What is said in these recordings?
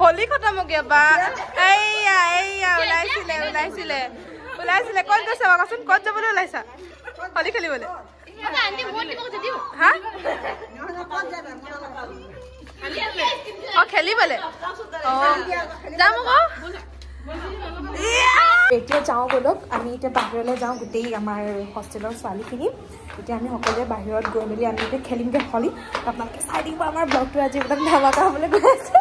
होली खत्म हो गया बा एया एया उलाइसिले कोन গৈছে বাকাচোন কোন যাবলৈ ওলাইছা होली খেলিবলৈ आंटी वोट দিব কত দিও হ্যাঁ ও খেলিবলৈ ও যাম গো এতিয়া যাও বলক আমি এতিয়া বাহিৰলৈ যাও গুটেই আমাৰ হোষ্টেলৰ ছোৱালীখিনি এতিয়া আমি সকলোৱে বাহিৰত গৈ মেলি আমি এতিয়া খেলিমগে হলি আপোনালোকে চাই দিব আমাৰ ব্লগটো আজি একদম ধামাকা হ'বলৈ গৈ আছে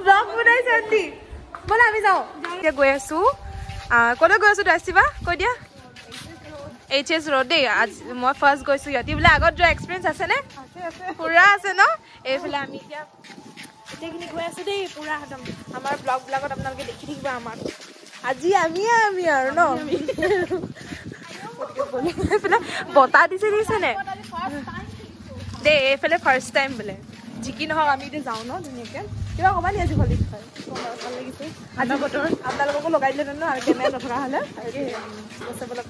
ব্লগ বনাইছে আন্টি বলা আমি যাও এতিয়া গৈ আছো ক'লৈ গৈ আছো দাসিবা কৈ দিয়া HS road দে আজ মই ফাৰ্স্ট গৈছো ইয়াতি বলে আগত যোৱা এক্সপেৰিয়েন্স আছে নে আছে পুৰা আছে ন এইফালে আমি এতিয়া এতেখিনি গৈ আছো দেই পুৰা একদম আমাৰ ব্লগ ব্লগত আপোনালোকে দেখি থাকিবা আমাৰ আজি আমি আৰু ন এইফালে বতা দিছে নে দে এইফালে ফাৰ্স্ট টাইম বলে জিকি নহক আমি এতিয়া যাও ন ধুনীয়াকে কিবা কমালি আজি হলি খাই ভাল লাগিছে আজি বতৰ আপোনালোককো লগাই দিলে ন আৰু কেমেৰা নথকা হলে বসে বলক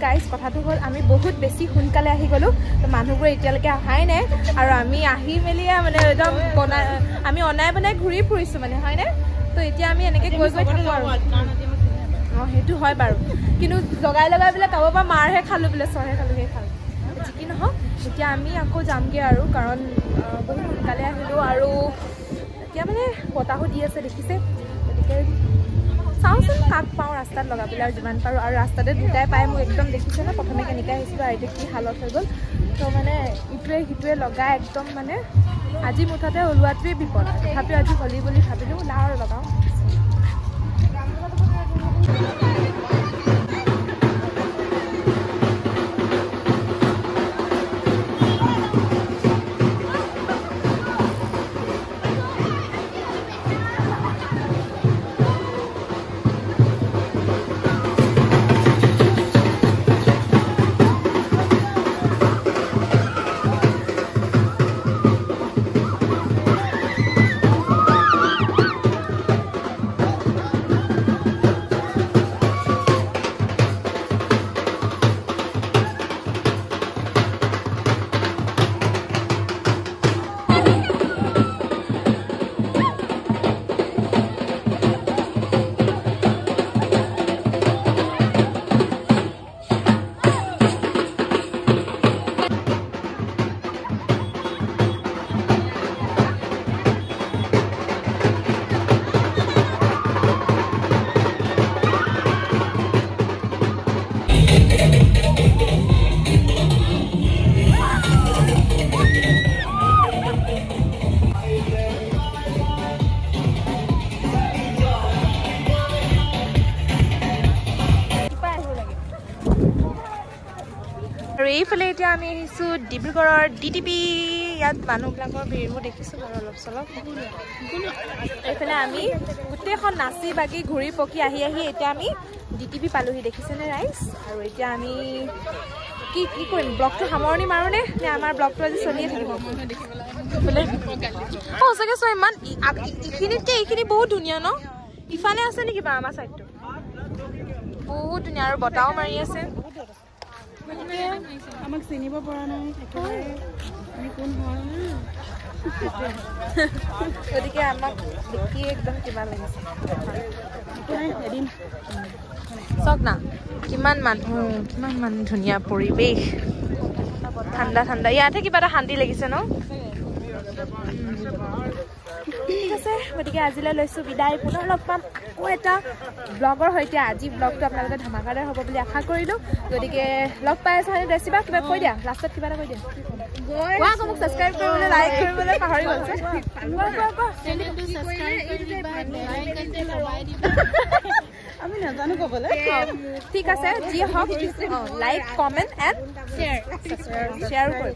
गाइस কথাটো হল আমি বহুত বেছি হুনকালে আহি গলো তো মানুহবোৰ এতিয়ালৈকে আহাই নাই আৰু আমি আহি মেলিয়া মানে একদম আমি অনাই বনাই ঘূৰি ফুৰিছো মানে হয় না তো এতিয়া আমি এনেকে গৈ গৈ থাকো আৰু হেতু হয় বাৰু কিন্তু লগাই বলে কাব পা মাৰহে খালো বলে সহে খালো হে খালো জিকি নহক এতিয়া আমি আকৌ যামগে আৰু কাৰণ বহুত হুনকালে আহিলো আৰু এতিয়া মানে বতাহো দি আছে দেখিছে গতিকে চাওচোন কাক পাওঁ ৰাস্তাত লগাবলৈ আৰু যিমান পাৰোঁ আৰু ৰাস্তাতে দুটাই পাই মোক একদম দেখিছে না প্ৰথমে কেনেকৈ আহিছিলোঁ আৰু এতিয়া কি হালত হৈ গ'ল তো মানে ইটোৱে সিটোৱে লগাই একদম মানে আজি মুঠতে ওলোৱাটোৱে বিপদ তথাপিও আজি হলি বুলি ভাবিলোঁ লাও আৰু লগাওঁ এইফালে এতিয়া আমি আহিছো ডিব্ৰুগড়ৰ DTP ইয়াত মানুহবিলাকৰ ভিৰবোৰ দেখিছো বাৰু অলপ চলপ এইফালে আমি গোটেইখন নাচি বাগি ঘূৰি পকি আহি এতিয়া আমি DTP পালোহি দেখিছেনে ৰাইজ আৰু এতিয়া আমি কি কৰিম ব্লগটো সামৰণি মাৰোনে নে আমাৰ ব্লগটো আজি চলিয়ে থাকিব সঁচাকে চোৱা ইমান এইখিনিতকে এইখিনি বহুত ধুনীয়া ন ইফালে আছে নেকি বাৰু আমাৰ চাইডটো বহুত ধুনীয়া আৰু বতাহও মাৰি আছে আমাক চিনিব পৰা নাই আমি কোন হয় গতিকে আমাক দেখি একদম কিবা লাগিছে এদিন চাওক না কিমান মানুহ ধুনীয়া পৰিৱেশ ঠাণ্ডা ঠাণ্ডা ইয়াতহে কিবা এটা শান্তি লাগিছে ন ঠিক আছে গতিকে আজিলৈ লৈছোঁ বিদায় পুনৰ লগ পাম আকৌ এটা ব্লগৰ সৈতে আজি ব্লগটো আপোনালোকে ধামাকাদাৰ হ'ব বুলি আশা কৰিলোঁ গতিকে লগ পাই আছোঁ হয়নে দেশিবা কিবা কৈ দিয়া লাষ্টত কিবা এটা কৈ দিয়া আকৌ মোক ছাবস্ক্ৰাইব কৰিবলৈ লাইক কৰিবলৈ পাহৰি গৈছে আমি নাজানো ক'বলৈ ঠিক আছে যি হওক লাইক কমেণ্ট এণ্ড শ্বেয়াৰ কৰিব